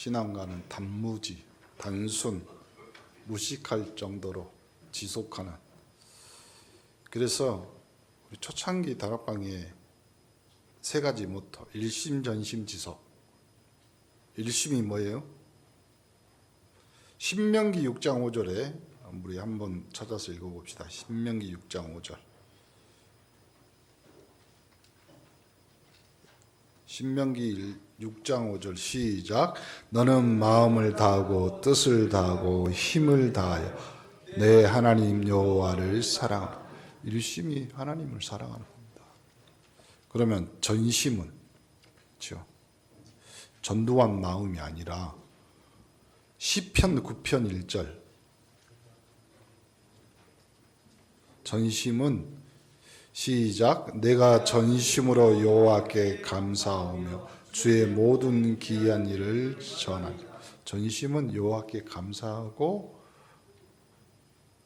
신앙과는 단무지, 단순, 무식할 정도로 지속하는. 그래서 우리 초창기 다락방에 세 가지 모토, 일심, 전심, 지속. 일심이 뭐예요? 신명기 6장 5절에 우리 한번 찾아서 읽어봅시다. 신명기 6장 5절. 신명기 6장 5절 시작. 너는 마음을 다하고 뜻을 다하고 힘을 다하여 내 하나님 여호와를 사랑하라. 일심이 하나님을 사랑하는 겁니다. 그러면 전심은 그렇죠? 전두한 마음이 아니라 시편 9편 1절 전심은 시작. 내가 전심으로 여호와께 감사하며 주의 모든 기이한 일을 전하리. 전심은 여호와께 감사하고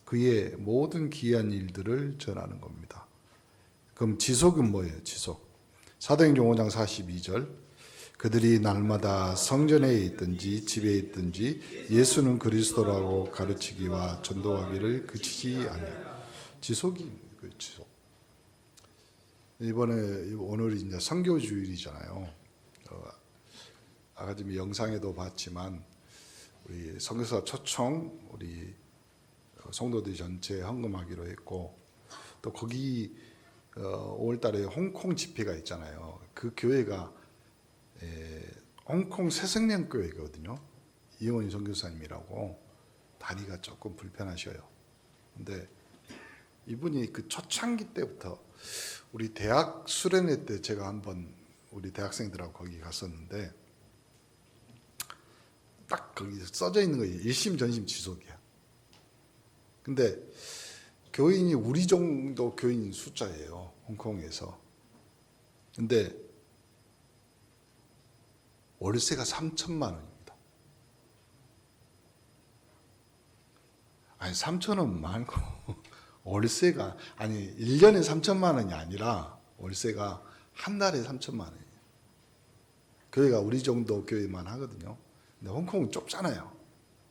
그의 모든 기이한 일들을 전하는 겁니다. 그럼 지속은 뭐예요? 지속. 사도행전 5장 42절 그들이 날마다 성전에 있든지 집에 있든지 예수는 그리스도라고 가르치기와 전도하기를 그치지 아니하고. 지속이 그 지속. 이번에 오늘이 이제 선교주일이잖아요. 아까 좀 영상에도 봤지만 우리 선교사 초청 우리 성도들 전체 헌금하기로 했고 또 거기 5월달에 홍콩 집회가 있잖아요. 그 교회가 홍콩 새생명교회거든요. 이용원 선교사님이라고 다리가 조금 불편하셔요. 근데 이분이 그 초창기 때부터 우리 대학 수련회 때 제가 한번 우리 대학생들하고 거기 갔었는데 딱 거기 써져 있는 거예요. 일심 전심 지속이야. 근데 교인이 우리 정도 교인 숫자예요. 홍콩에서. 근데 월세가 3천만 원입니다. 아니 3천 원 말고 월세가 아니 1년에 3천만 원이 아니라 월세가 한 달에 3천만 원이에요. 교회가 우리 정도 교회만 하거든요. 근데 홍콩은 좁잖아요.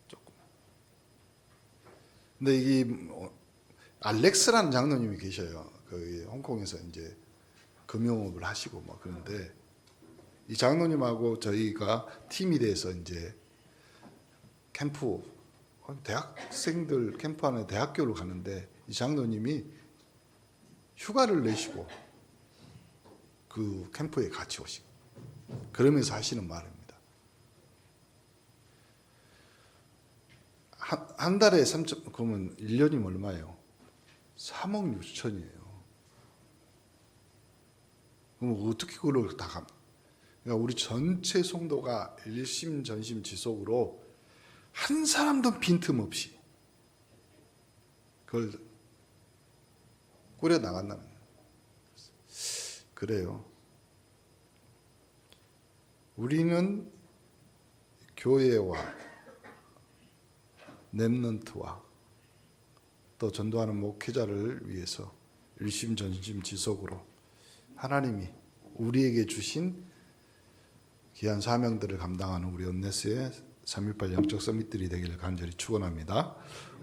조금. 근데 이 알렉스라는 장로님이 계셔요. 그 홍콩에서 이제 금융업을 하시고 막 그런데 이 장로님하고 저희가 팀이 돼서 이제 캠프 대학생들 캠프하는 대학교를 가는데 이 장로님이 휴가를 내시고 그 캠프에 같이 오시고 그러면서 하시는 말입니다. 한 달에 3천, 그러면 1년이면 얼마예요? 3억 6천이에요. 그럼 어떻게 그걸 다 갑니까? 그러니까 우리 전체 성도가 일심 전심 지속으로 한 사람도 빈틈없이 그걸 꾸려 나간다는 거예요. 그래요. 우리는 교회와 렘넌트와 또 전도하는 목회자를 위해서 일심 전심 지속으로 하나님이 우리에게 주신 귀한 사명들을 감당하는 우리 언네스의 3.18 영적 서밋들이 되기를 간절히 축원합니다.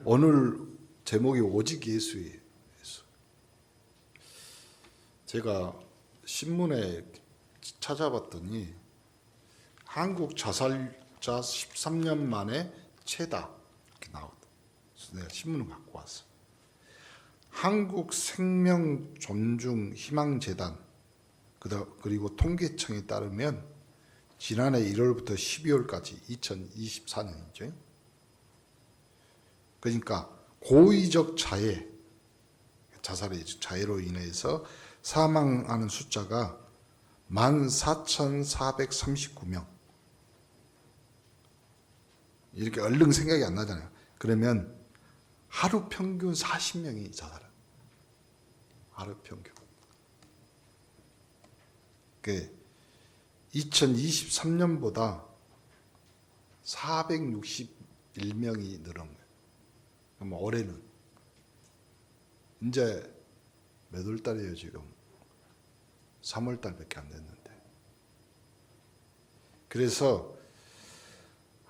오늘 제목이 오직 예수예요. 예수. 제가 신문에 찾아봤더니 한국 자살자 13년 만에 최다 이렇게 나왔다. 그래서 내가 신문을 갖고 왔어. 한국 생명 존중 희망재단 그리고 통계청에 따르면 지난해 1월부터 12월까지 2024년이죠. 그러니까 고의적 자살의 자해로 인해서 사망하는 숫자가 14,439명. 이렇게 얼른 생각이 안 나잖아요. 그러면 하루 평균 40명이 자살해요. 하루 평균. 2023년보다 461명이 늘은 거예요. 그럼 올해는 이제 몇 월 달이에요 지금? 3월 달밖에 안 됐는데. 그래서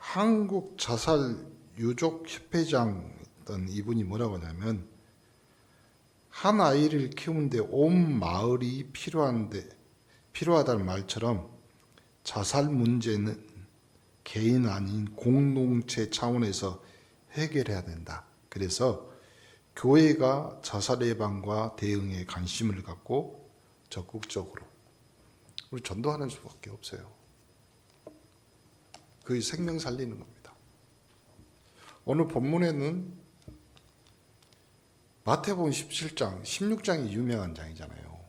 한국 자살 유족 협회장이던 이분이 뭐라고 하냐면, 한 아이를 키우는데 온 마을이 필요하다는 말처럼 자살 문제는 개인 아닌 공동체 차원에서 해결해야 된다. 그래서 교회가 자살 예방과 대응에 관심을 갖고 적극적으로 우리 전도하는 수밖에 없어요. 그 생명 살리는 겁니다. 오늘 본문에는 마태복음 17장, 16장이 유명한 장이잖아요.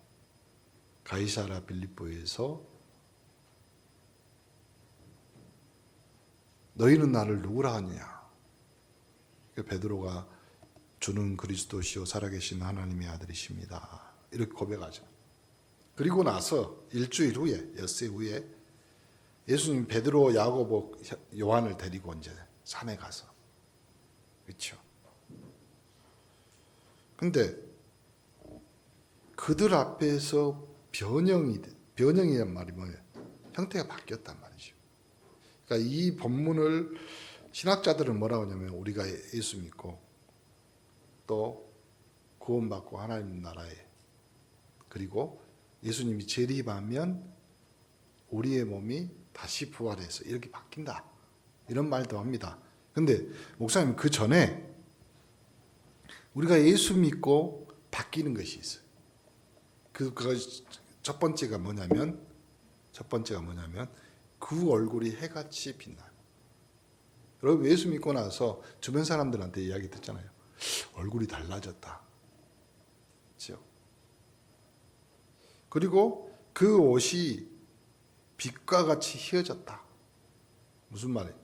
가이사랴 빌립보에서 너희는 나를 누구라 하느냐. 베드로가 주는 그리스도시요 살아계신 하나님의 아들이십니다. 이렇게 고백하죠. 그리고 나서 일주일 후에, 엿새 후에 예수님 베드로, 야고보, 요한을 데리고 이제 산에 가서, 그렇죠. 근데 그들 앞에서 변형이란 말이 뭐예요? 형태가 바뀌었단 말이죠. 그러니까 이 본문을 신학자들은 뭐라고 하냐면, 우리가 예수 믿고 또 구원받고 하나님 나라에, 그리고 예수님이 재림하면 우리의 몸이 다시 부활해서 이렇게 바뀐다, 이런 말도 합니다. 근데 목사님, 그 전에 우리가 예수 믿고 바뀌는 것이 있어요. 첫 번째가 뭐냐면 그 얼굴이 해같이 빛나요. 여러분, 예수 믿고 나서 주변 사람들한테 이야기 듣잖아요. 얼굴이 달라졌다. 그렇죠? 그리고 그 옷이 빛과 같이 휘어졌다. 무슨 말이에요?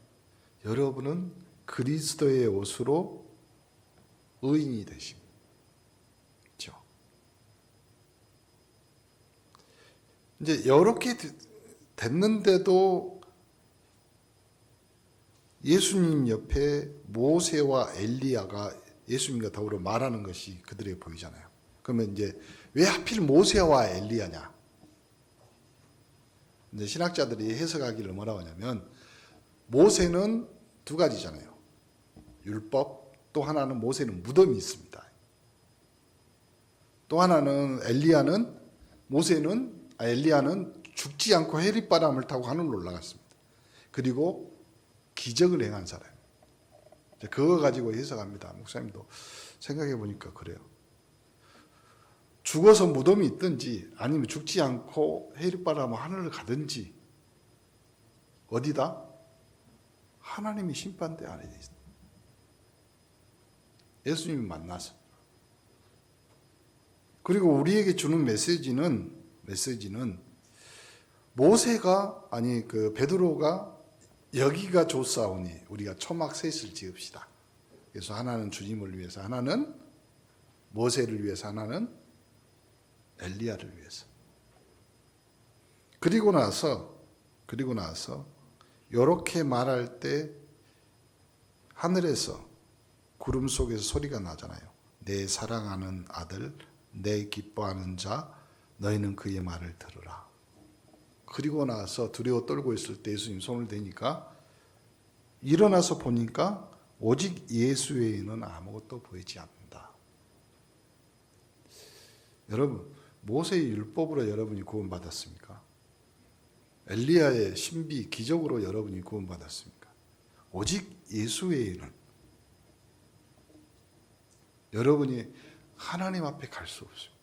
여러분은 그리스도의 옷으로 의인이 되십니다. 그렇죠? 이제 이렇게 됐는데도 예수님 옆에 모세와 엘리야가 예수님과 더불어 말하는 것이 그들에게 보이잖아요. 그러면 이제 왜 하필 모세와 엘리야냐? 이제 신학자들이 해석하기를 뭐라고 하냐면, 모세는 두 가지잖아요. 율법, 또 하나는 모세는 무덤이 있습니다. 또 하나는 엘리야는 죽지 않고 해리바람을 타고 하늘로 올라갔습니다. 그리고 기적을 행한 사람. 그거 가지고 해석합니다. 목사님도 생각해 보니까 그래요. 죽어서 무덤이 있든지 아니면 죽지 않고 해리바람을 하늘을 가든지, 어디다? 하나님이 심판대 안에 있습니다. 예수님이 만나서. 그리고 우리에게 주는 메시지는 베드로가 여기가 좋사오니 우리가 초막 셋을 지읍시다. 그래서 하나는 주님을 위해서, 하나는 모세를 위해서, 하나는 엘리야를 위해서. 그리고 나서 이렇게 말할 때 하늘에서 구름 속에서 소리가 나잖아요. 내 사랑하는 아들, 내 기뻐하는 자, 너희는 그의 말을 들으라. 그리고 나서 두려워 떨고 있을 때 예수님 손을 대니까 일어나서 보니까 오직 예수 외에는 아무것도 보이지 않는다. 여러분, 모세의 율법으로 여러분이 구원받았습니까? 엘리야의 신비, 기적으로 여러분이 구원받았습니까? 오직 예수 외에는 여러분이 하나님 앞에 갈 수 없습니다.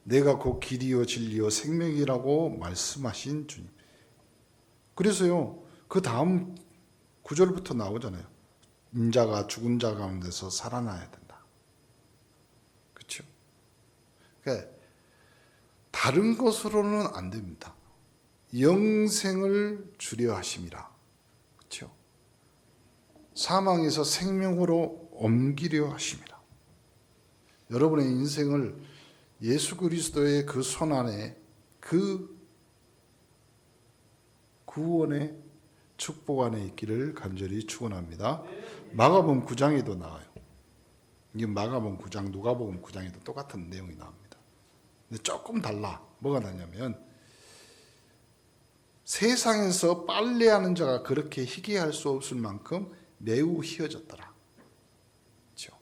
내가 곧 길이요 진리요 생명이라고 말씀하신 주님. 그래서요, 그 다음 구절부터 나오잖아요. 인자가 죽은 자 가운데서 살아나야 된다. 그렇죠? 그러니까 다른 것으로는 안 됩니다. 영생을 주려 하심이라. 그렇죠? 사망에서 생명으로 옮기려 하심이라. 여러분의 인생을 예수 그리스도의 그 손 안에, 그 구원의 축복 안에 있기를 간절히 축원합니다. 마가복음 9장에도 나와요. 이게 마가복음 9장, 누가복음 9장에도 똑같은 내용이 나옵니다. 근데 조금 달라. 뭐가 나냐면 세상에서 빨래하는 자가 그렇게 희귀할 수 없을 만큼 매우 희어졌더라. 그렇죠?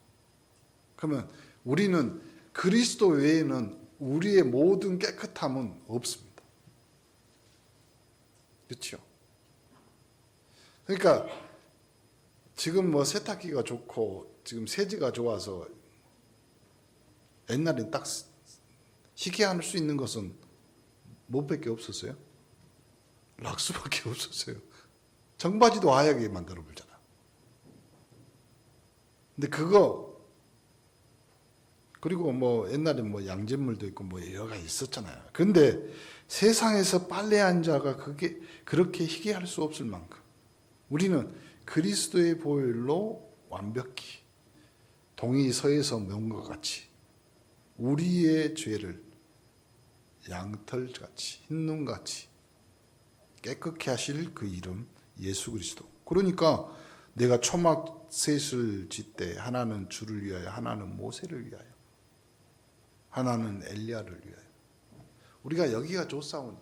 그러면 우리는 그리스도 외에는 우리의 모든 깨끗함은 없습니다. 그렇죠? 그러니까 지금 뭐 세탁기가 좋고 지금 세제가 좋아서 옛날엔 딱 희귀할 수 있는 것은 뭐밖에 없었어요? 락스밖에 없었어요. 청바지도 하얗게 만들어 보잖아. 근데 그거 그리고 뭐 옛날에 뭐 양잿물도 있고 뭐 여러 가지 있었잖아요. 근데 세상에서 빨래한 자가 그게 그렇게 희귀할 수 없을 만큼 우리는 그리스도의 보혈로 완벽히 동이 서에서 메운 것 같이 우리의 죄를 양털같이 흰눈같이 깨끗게 하실 그 이름 예수 그리스도. 그러니까 내가 초막 셋을 짓되 하나는 주를 위하여 하나는 모세를 위하여 하나는 엘리야를 위하여. 우리가 여기가 좋사온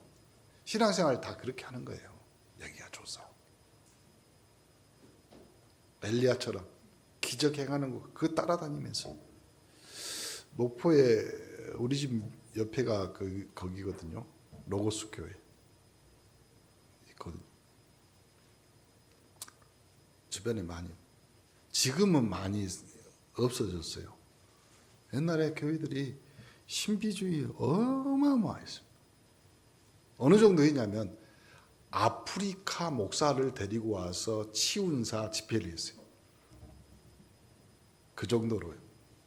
신앙생활 다 그렇게 하는 거예요. 여기가 좋사온 엘리야처럼 기적 행하는 거 그거 따라다니면서 목포에 우리 집 옆에가 거기거든요. 로고스 교회 있거든요. 주변에 많이 지금은 많이 없어졌어요. 옛날에 교회들이 신비주의 어마어마했어요. 어느 정도였냐면 아프리카 목사를 데리고 와서 치운사 집회를 했어요. 그 정도로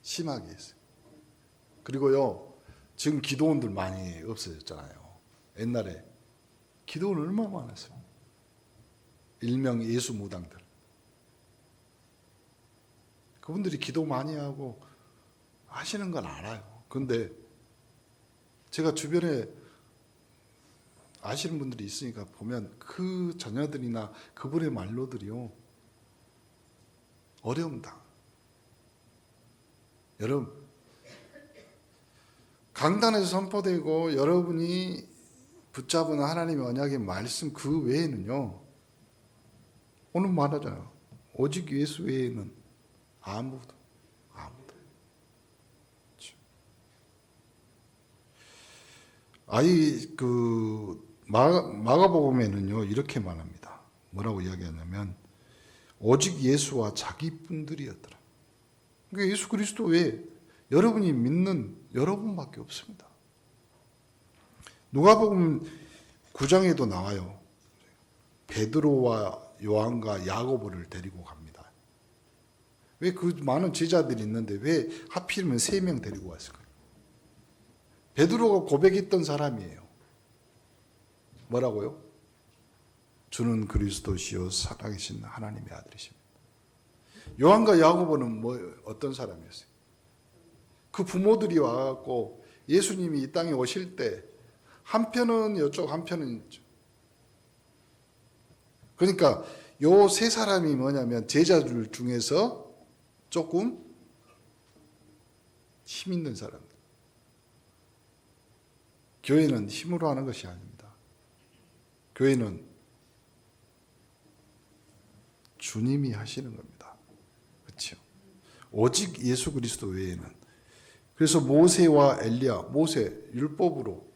심하게 했어요. 그리고요 지금 기도원들 많이 없어졌잖아요. 옛날에 기도원 얼마나 많았어요. 일명 예수 무당들. 그분들이 기도 많이 하고 하시는 건 알아요. 근데 제가 주변에 아시는 분들이 있으니까 보면 그 자녀들이나 그분의 말로들이요 어려움다. 여러분 강단에서 선포되고 여러분이 붙잡은 하나님의 언약의 말씀 그 외에는요 오늘 말하잖아요. 오직 예수 외에는 아무도. 마가복음에는요 이렇게 말합니다. 뭐라고 이야기하냐면 오직 예수와 자기 분들이었더라. 그러니까 예수 그리스도 외에 여러분이 믿는 여러분밖에 없습니다. 누가복음 9장에도 나와요. 베드로와 요한과 야고보를 데리고 갑니다. 왜 그 많은 제자들이 있는데 왜 하필이면 3명 데리고 왔을까요? 베드로가 고백했던 사람이에요. 뭐라고요? 주는 그리스도시요 살아계신 하나님의 아들이십니다. 요한과 야고보는 어떤 사람이었어요? 그 부모들이 와갖고 예수님이 이 땅에 오실 때 한편은 이쪽 한편은 이쪽. 그러니까 요 세 사람이 뭐냐면 제자들 중에서 조금 힘 있는 사람들. 교회는 힘으로 하는 것이 아닙니다. 교회는 주님이 하시는 겁니다. 그렇죠? 오직 예수 그리스도 외에는. 그래서 모세와 엘리야, 모세 율법으로.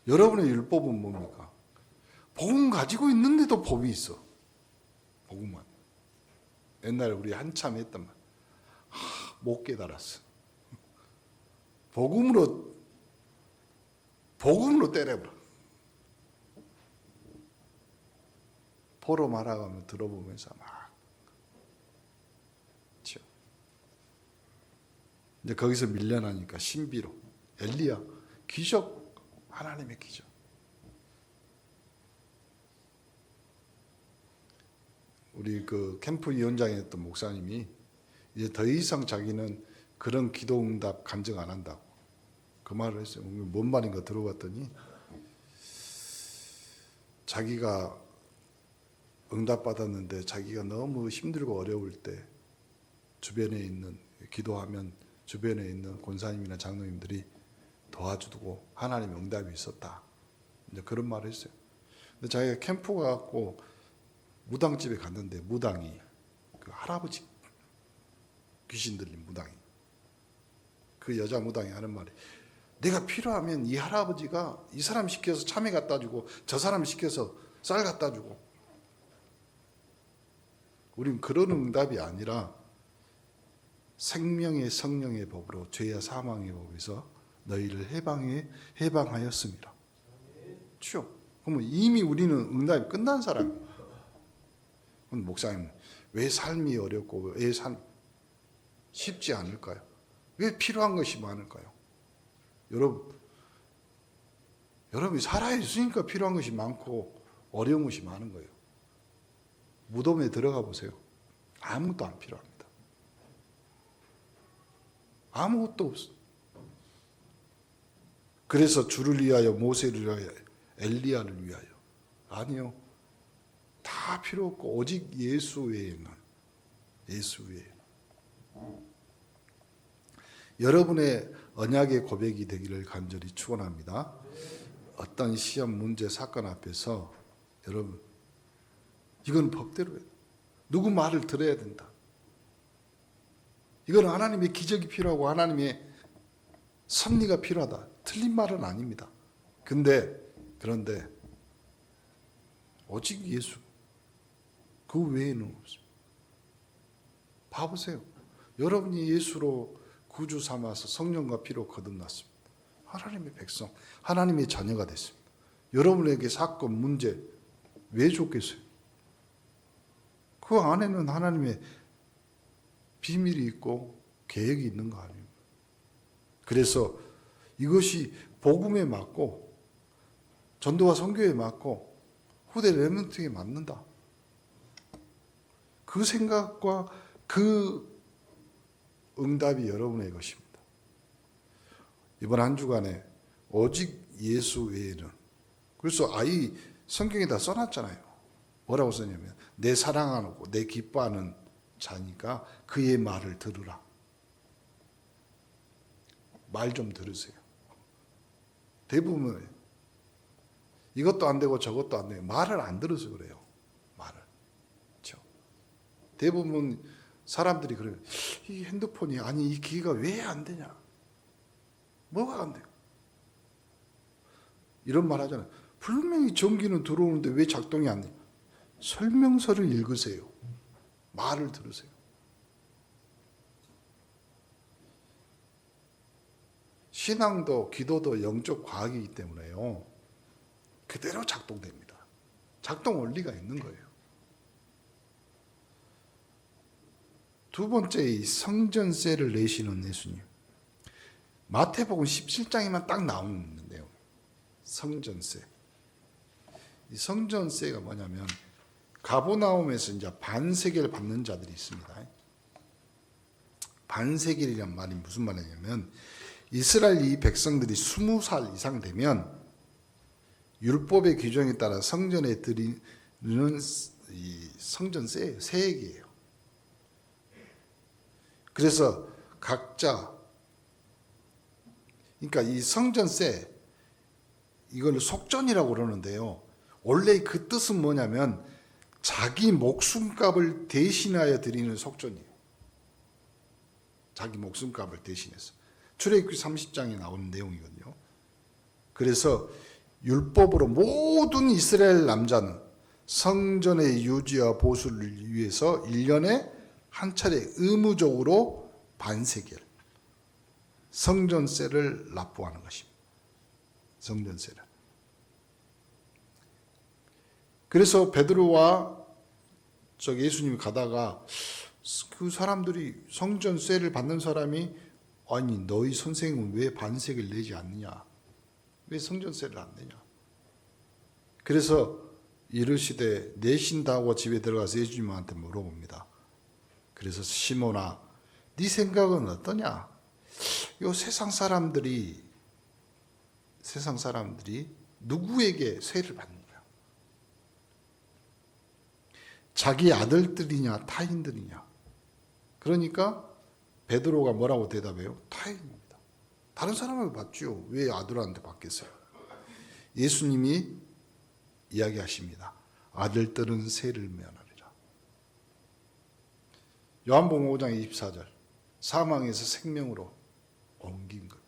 여러분의 율법은 뭡니까? 복음 가지고 있는데도 법이 있어. 복음만. 옛날에 우리 한참 했단 말. 못 깨달았어. 복음으로 때려버려. 포로 말아가면 들어보면서 막. 그렇죠? 이제 거기서 밀려나니까 신비로. 엘리야, 기적, 하나님의 기적. 우리 그 캠프 위원장이었던 목사님이 이제 더 이상 자기는 그런 기도 응답 간증 안 한다고 그 말을 했어요. 뭔 말인가 들어봤더니 자기가 응답 받았는데 자기가 너무 힘들고 어려울 때 주변에 있는 기도하면 주변에 있는 권사님이나 장로님들이 도와주고 하나님의 응답이 있었다. 이제 그런 말을 했어요. 근데 자기가 캠프 가갖고 무당집에 갔는데 무당이 그 할아버지 귀신 들린 무당이 그 여자 무당이 하는 말이 내가 필요하면 이 할아버지가 이 사람 시켜서 참외 갖다 주고 저 사람 시켜서 쌀 갖다 주고 우린 그런 응답이 아니라 생명의 성령의 법으로 죄와 사망의 법에서 너희를 해방하였습니다. 주요. 그러면 이미 우리는 응답이 끝난 사람이에요. 그럼 목사님 왜 삶이 어렵고 왜 쉽지 않을까요? 왜 필요한 것이 많을까요? 여러분이 살아있으니까 필요한 것이 많고 어려운 것이 많은 거예요. 무덤에 들어가 보세요. 아무것도 안 필요합니다. 아무것도 없어. 그래서 주를 위하여 모세를 위하여 엘리야를 위하여 아니요. 다 필요 없고 오직 예수 외에만 예수 외에 여러분의 언약의 고백이 되기를 간절히 축원합니다. 어떤 시험, 문제, 사건 앞에서 여러분 이건 법대로 해야 돼. 누구 말을 들어야 된다. 이건 하나님의 기적이 필요하고 하나님의 섭리가 필요하다. 틀린 말은 아닙니다. 그런데 오직 예수 그 외에는 없습니다. 봐보세요. 여러분이 예수로 구주 삼아서 성령과 피로 거듭났습니다. 하나님의 백성, 하나님의 자녀가 됐습니다. 여러분에게 사건, 문제 왜 좋겠어요? 그 안에는 하나님의 비밀이 있고 계획이 있는 거 아닙니까? 그래서 이것이 복음에 맞고 전도와 선교에 맞고 후대 렘넌트에 맞는다. 그 생각과 그 응답이 여러분의 것입니다. 이번 한 주간에 오직 예수 외에는 그래서 아이 성경에다 써놨잖아요. 뭐라고 써냐면 내 사랑하고 내 기뻐하는 자니까 그의 말을 들으라. 말 좀 들으세요. 대부분 이것도 안 되고 저것도 안 되고 말을 안 들어서 그래요. 말을. 그렇죠? 대부분 사람들이 그래요. 이 핸드폰이 아니 이 기기가 왜 안 되냐? 뭐가 안 돼요? 이런 말 하잖아요. 분명히 전기는 들어오는데 왜 작동이 안 돼요? 설명서를 읽으세요. 말을 들으세요. 신앙도 기도도 영적 과학이기 때문에요. 그대로 작동됩니다. 작동 원리가 있는 거예요. 두 번째 이 성전세를 내시는 예수님. 마태복음 17장에만 딱 나오는 내용. 성전세. 이 성전세가 뭐냐면 가버나움에서 이제 반세겔 받는 자들이 있습니다. 반세겔이란 말이 무슨 말이냐면 이스라엘 이 백성들이 20살 이상 되면 율법의 규정에 따라 성전에 드리는 이 성전세 세액이에요. 그래서 각자 그러니까 이 성전세 이걸 속전이라고 그러는데요. 원래 그 뜻은 뭐냐면 자기 목숨값을 대신하여 드리는 속전이에요. 자기 목숨값을 대신해서. 출애굽기 30장에 나오는 내용이거든요. 그래서 율법으로 모든 이스라엘 남자는 성전의 유지와 보수를 위해서 1년에 한 차례 의무적으로 반세겔 성전세를 납부하는 것입니다. 성전세를. 그래서 베드로와 예수님이 가다가 그 사람들이 성전세를 받는 사람이 아니 너희 선생은 왜 반세겔 내지 않느냐? 왜 성전세를 안 내냐? 그래서 이르시되 내신다고 집에 들어가서 예수님한테 물어봅니다. 그래서 시몬아 네 생각은 어떠냐? 요 세상 사람들이 누구에게 세를 받느냐? 자기 아들들이냐 타인들이냐? 그러니까 베드로가 뭐라고 대답해요? 타인입니다. 다른 사람을 받죠. 왜 아들한테 받겠어요? 예수님이 이야기하십니다. 아들들은 세를 면하리라. 요한복음 5장 24절 사망에서 생명으로 옮긴 것.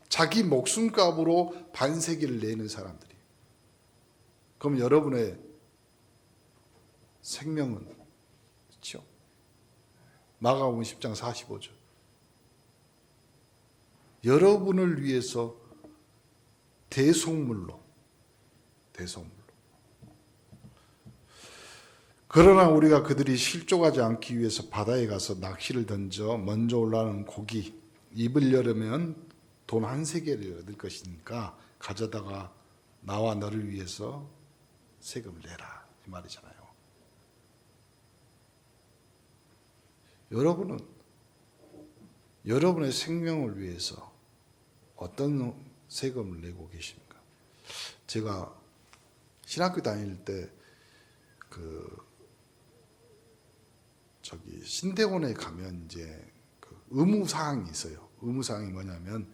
자기 목숨값으로 반세기를 내는 사람들이. 그럼 여러분의 생명은 그렇죠? 마가복음 10장 45절 여러분을 위해서 대속물로 그러나 우리가 그들이 실족하지 않기 위해서 바다에 가서 낚시를 던져 먼저 올라오는 고기 입을 열으면 돈 한 세겔을 얻을 것이니까 가져다가 나와 너를 위해서 세금을 내라 이 말이잖아요. 여러분은 여러분의 생명을 위해서 어떤 세금을 내고 계십니까? 제가 신학교 다닐 때 신대원에 가면 이제 의무 사항이 있어요. 의무 사항이 뭐냐면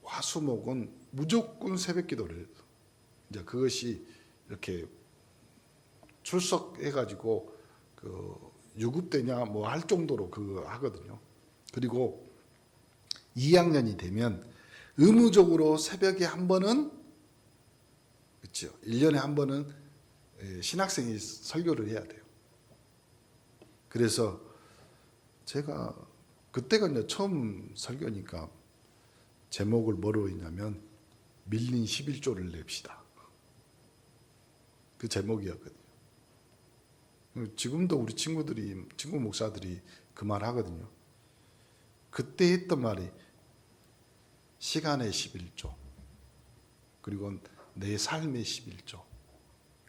화수목은 무조건 새벽 기도를 해요. 이제 그것이 이렇게 출석해가지고 유급되냐 뭐 할 정도로 그거 하거든요. 그리고 2학년이 되면 의무적으로 새벽에 한 번은 그렇죠. 1년에 한 번은 신학생이 설교를 해야 돼요. 그래서 제가 그때가 이제 처음 설교니까 제목을 뭐로 했냐면 밀린 11조를 냅시다. 그 제목이었거든요. 지금도 우리 친구 목사들이 그 말 하거든요. 그때 했던 말이 시간의 11조, 그리고 내 삶의 11조,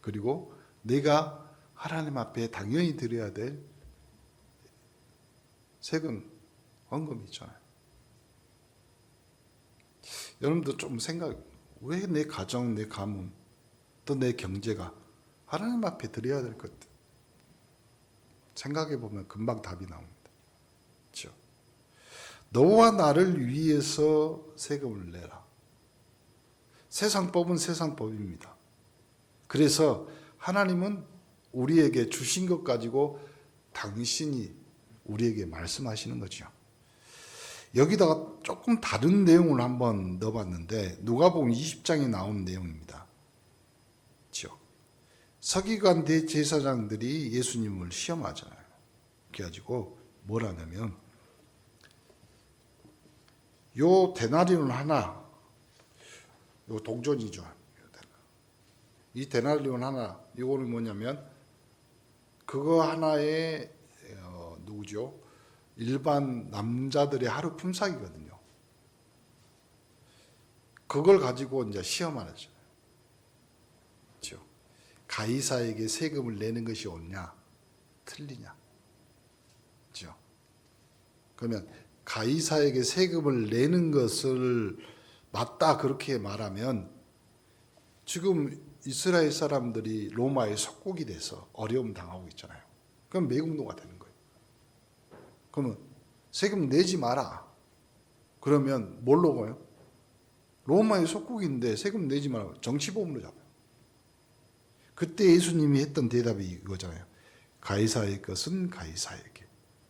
그리고 내가 하나님 앞에 당연히 드려야 될 세금, 헌금이 있잖아요. 여러분도 좀 왜 내 가정, 내 가문, 또 내 경제가 하나님 앞에 드려야 될 것 생각해 보면 금방 답이 나옵니다. 그렇죠? 너와 나를 위해서 세금을 내라. 세상법은 세상법입니다. 그래서 하나님은 우리에게 주신 것 가지고 당신이 우리에게 말씀하시는 거죠. 여기다가 조금 다른 내용을 한번 넣어봤는데 누가복음 20장에 나온 내용입니다. 그렇죠? 서기관 대제사장들이 예수님을 시험하잖아요. 그래가지고 뭘 하냐면 요 데나리온 하나, 요 동전이죠. 이 데나리온 하나, 이거는 뭐냐면 그거 하나에 누구죠? 일반 남자들의 하루 품삯이거든요. 그걸 가지고 이제 시험하는 거죠. 그렇죠? 가이사에게 세금을 내는 것이 옳냐, 틀리냐. 그렇죠? 그러면 가이사에게 세금을 내는 것을 맞다 그렇게 말하면 지금 이스라엘 사람들이 로마의 속국이 돼서 어려움 당하고 있잖아요. 그럼 매국노가 되는 거예요. 그러면 세금 내지 마라. 그러면 뭘로 가요? 로마의 속국인데 세금 내지 마라. 정치범으로 잡아요. 그때 예수님이 했던 대답이 이거잖아요. 가이사의 것은 가이사에게,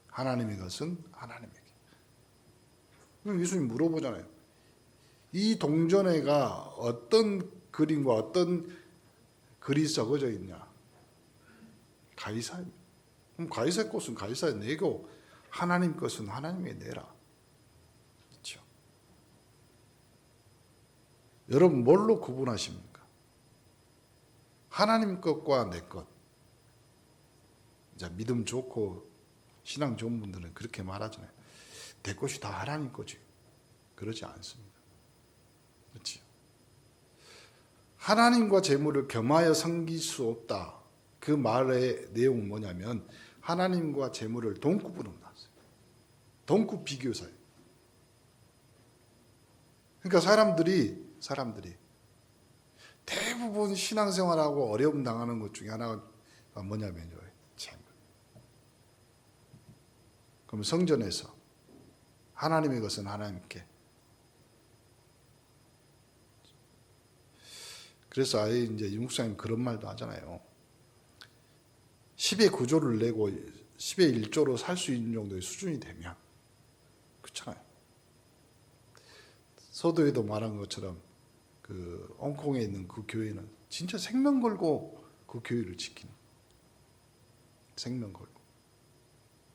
하나님의 것은 하나님에게. 그럼 예수님이 물어보잖아요. 이 동전에가 어떤 그림과 어떤 글이 적어져 있냐? 가이사입니다. 그럼 가이사 것은 가이사에 내고 하나님 것은 하나님에 내라. 그렇죠? 여러분 뭘로 구분하십니까? 하나님 것과 내 것. 이제 믿음 좋고 신앙 좋은 분들은 그렇게 말하잖아요. 내 것이 다 하나님 거지. 그러지 않습니다. 그렇죠? 하나님과 재물을 겸하여 섬길 수 없다. 그 말의 내용은 뭐냐면 하나님과 재물을 동급으로 놨어요. 동급 비교사예요. 그러니까 사람들이 대부분 신앙생활하고 어려움 당하는 것 중에 하나가 뭐냐면요. 재물. 그럼 성전에서 하나님의 것은 하나님께, 그래서 아예 이제 이묵사님 그런 말도 하잖아요. 10의 9조를 내고 10의 1조로 살 수 있는 정도의 수준이 되면, 그렇잖아요. 서두에도 말한 것처럼 그 홍콩에 있는 그 교회는 진짜 생명 걸고 그 교회를 지키는, 생명 걸고.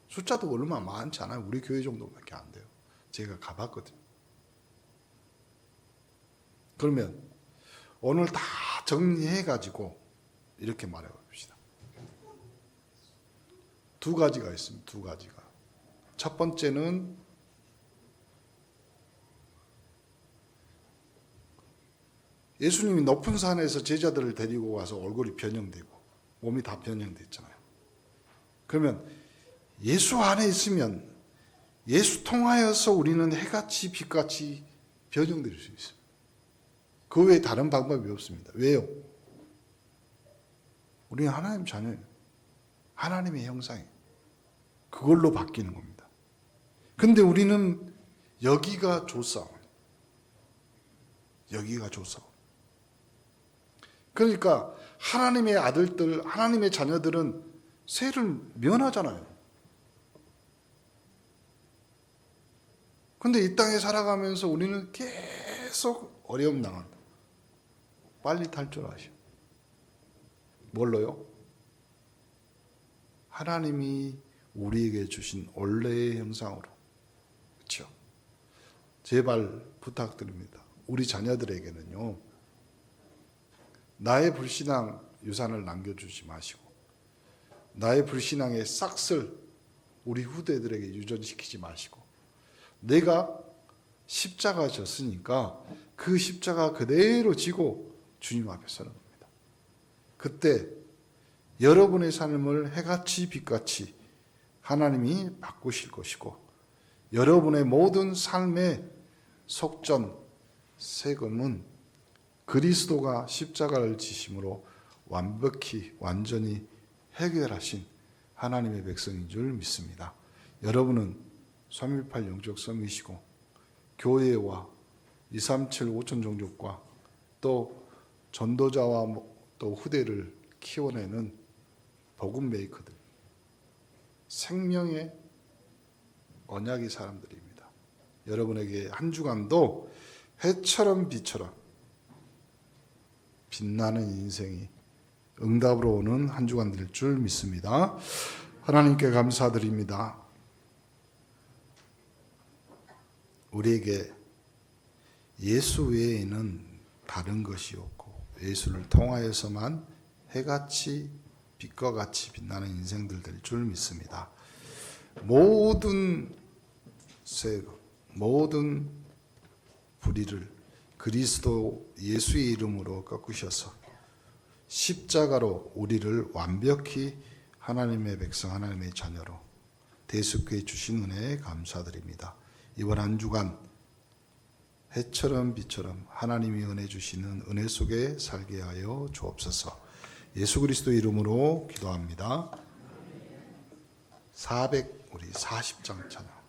숫자도 얼마 많지 않아요. 우리 교회 정도밖에 안 돼요. 제가 가봤거든요. 그러면 오늘 다 정리해가지고 이렇게 말해 봅시다. 두 가지가 있습니다. 두 가지가. 첫 번째는 예수님이 높은 산에서 제자들을 데리고 와서 얼굴이 변형되고 몸이 다 변형됐잖아요. 그러면 예수 안에 있으면 예수 통하여서 우리는 해같이 빛같이 변형될 수 있어요. 그 외에 다른 방법이 없습니다. 왜요? 우리는 하나님 자녀예요. 하나님의 형상이에요. 그걸로 바뀌는 겁니다. 근데 우리는 여기가 조싸움. 여기가 조싸움. 그러니까 하나님의 아들들, 하나님의 자녀들은 죄를 면하잖아요. 근데 이 땅에 살아가면서 우리는 계속 어려움 당한다. 빨리 탈출하시오. 뭘로요? 하나님이 우리에게 주신 원래의 형상으로. 그렇죠? 제발 부탁드립니다. 우리 자녀들에게는요, 나의 불신앙 유산을 남겨주지 마시고, 나의 불신앙의 싹을 우리 후대들에게 유전시키지 마시고, 내가 십자가 졌으니까 그 십자가 그대로 지고 주님 앞에 서는 겁니다. 그때 여러분의 삶을 해같이 빛같이 하나님이 바꾸실 것이고, 여러분의 모든 삶의 속전, 세금은 그리스도가 십자가를 지심으로 완벽히 완전히 해결하신 하나님의 백성인 줄 믿습니다. 여러분은 318 영적 섬이시고 교회와 237 5천 종족과 또 전도자와 또 후대를 키워내는 복음 메이커들, 생명의 언약의 사람들입니다. 여러분에게 한 주간도 해처럼 비처럼 빛나는 인생이 응답으로 오는 한 주간 될 줄 믿습니다. 하나님께 감사드립니다. 우리에게 예수 외에는 다른 것이 없고 예수를 통하여서만 해같이 빛과 같이 빛나는 인생들 될 줄 믿습니다. 모든 세금, 모든 불의를 그리스도 예수의 이름으로 꺾으셔서 십자가로 우리를 완벽히 하나님의 백성, 하나님의 자녀로 대속해 주신 은혜에 감사드립니다. 이번 한 주간 해처럼 빛처럼 하나님이 은혜 주시는 은혜 속에 살게 하여 주옵소서. 예수 그리스도 이름으로 기도합니다. 우리 40장 찬양.